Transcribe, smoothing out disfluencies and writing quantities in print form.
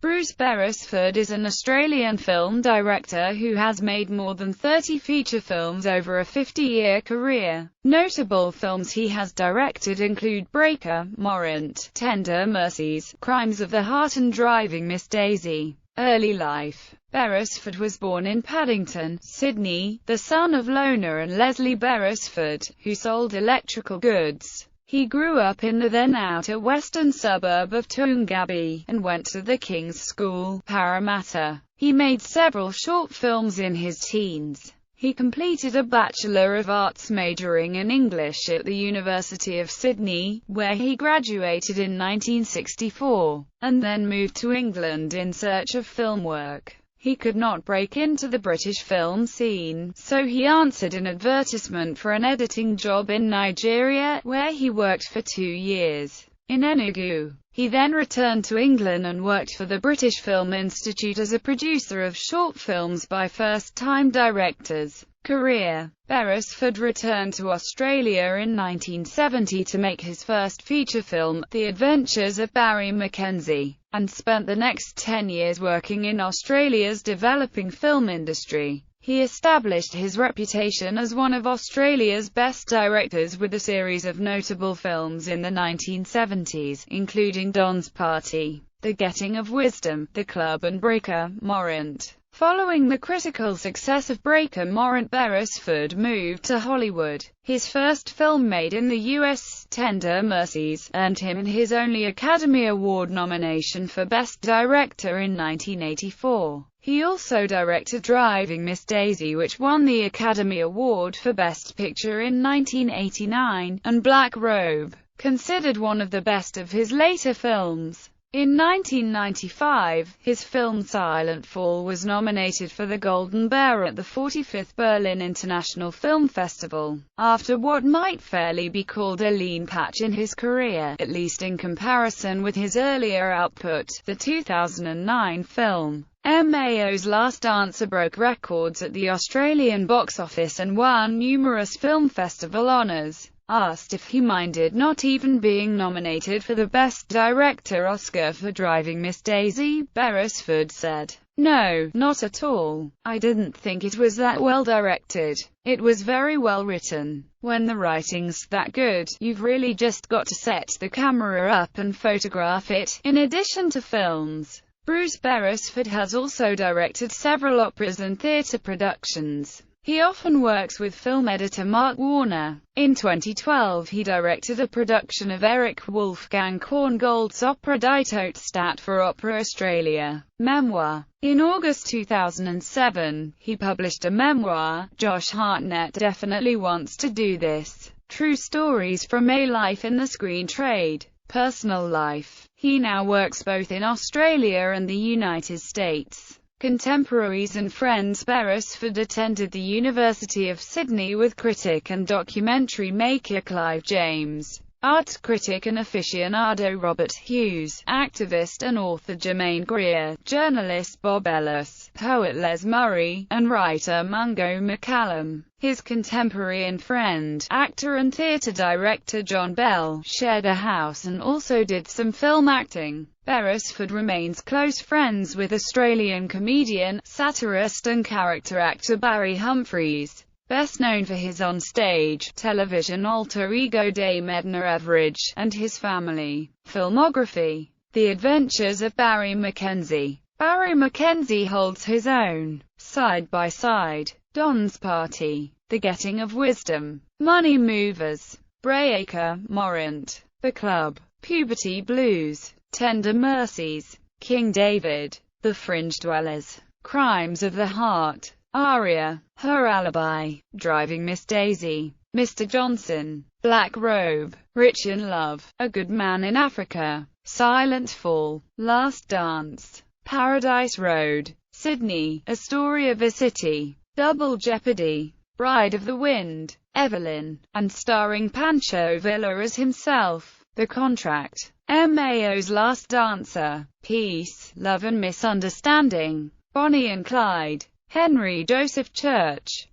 Bruce Beresford is an Australian film director who has made more than 30 feature films over a 50-year career. Notable films he has directed include Breaker, Morant, Tender Mercies, Crimes of the Heart and Driving Miss Daisy. Early life. Beresford was born in Paddington, Sydney, the son of Lona and Leslie Beresford, who sold electrical goods. He grew up in the then outer western suburb of Toongabbie, and went to the King's School, Parramatta. He made several short films in his teens. He completed a Bachelor of Arts majoring in English at the University of Sydney, where he graduated in 1964, and then moved to England in search of film work. He could not break into the British film scene, so he answered an advertisement for an editing job in Nigeria, where he worked for 2 years. In Enugu, he then returned to England and worked for the British Film Institute as a producer of short films by first-time directors. Career. Beresford returned to Australia in 1970 to make his first feature film, The Adventures of Barry Mackenzie, and spent the next 10 years working in Australia's developing film industry. He established his reputation as one of Australia's best directors with a series of notable films in the 1970s, including Don's Party, The Getting of Wisdom, The Club and Breaker, Morant. Following the critical success of Breaker, Morant, Beresford moved to Hollywood. His first film made in the U.S., Tender Mercies, earned him his only Academy Award nomination for Best Director in 1984. He also directed Driving Miss Daisy, which won the Academy Award for Best Picture in 1989, and Black Robe, considered one of the best of his later films. In 1995, his film Silent Fall was nominated for the Golden Bear at the 45th Berlin International Film Festival. After what might fairly be called a lean patch in his career, at least in comparison with his earlier output, the 2009 film Mao's Last Dancer broke records at the Australian box office and won numerous film festival honours. Asked if he minded not even being nominated for the Best Director Oscar for Driving Miss Daisy, Beresford said, "No, not at all. I didn't think it was that well directed. It was very well written. When the writing's that good, you've really just got to set the camera up and photograph it." In addition to films, Bruce Beresford has also directed several operas and theatre productions. He often works with film editor Mark Warner. In 2012 he directed a production of Eric Wolfgang Korngold's opera Die Todesstadt for Opera Australia. Memoir. In August 2007, he published a memoir, Josh Hartnett Definitely Wants to Do This. True Stories from a Life in the Screen Trade. Personal life. He now works both in Australia and the United States. Contemporaries and friends. Beresford attended the University of Sydney with critic and documentary maker Clive James, art critic and aficionado Robert Hughes, activist and author Germaine Greer, journalist Bob Ellis, poet Les Murray, and writer Mungo McCallum. His contemporary and friend, actor and theatre director John Bell, shared a house and also did some film acting. Beresford remains close friends with Australian comedian, satirist and character actor Barry Humphries, best known for his on-stage, television alter ego Dame Edna Everage, and his family. Filmography. The Adventures of Barry Mackenzie. Barry Mackenzie holds his own, Side by Side, Don's Party, The Getting of Wisdom, Money Movers, Breaker, Morant, The Club, Puberty Blues, Tender Mercies, King David, The Fringe Dwellers, Crimes of the Heart, Aria, Her Alibi, Driving Miss Daisy, Mr. Johnson, Black Robe, Rich in Love, A Good Man in Africa, Silent Fall, Last Dance, Paradise Road, Sydney, A Story of a City, Double Jeopardy, Bride of the Wind, Evelyn, and starring Pancho Villa as himself, The Contract, Mao's Last Dancer, Peace, Love and Misunderstanding, Bonnie and Clyde, Henry Joseph Church,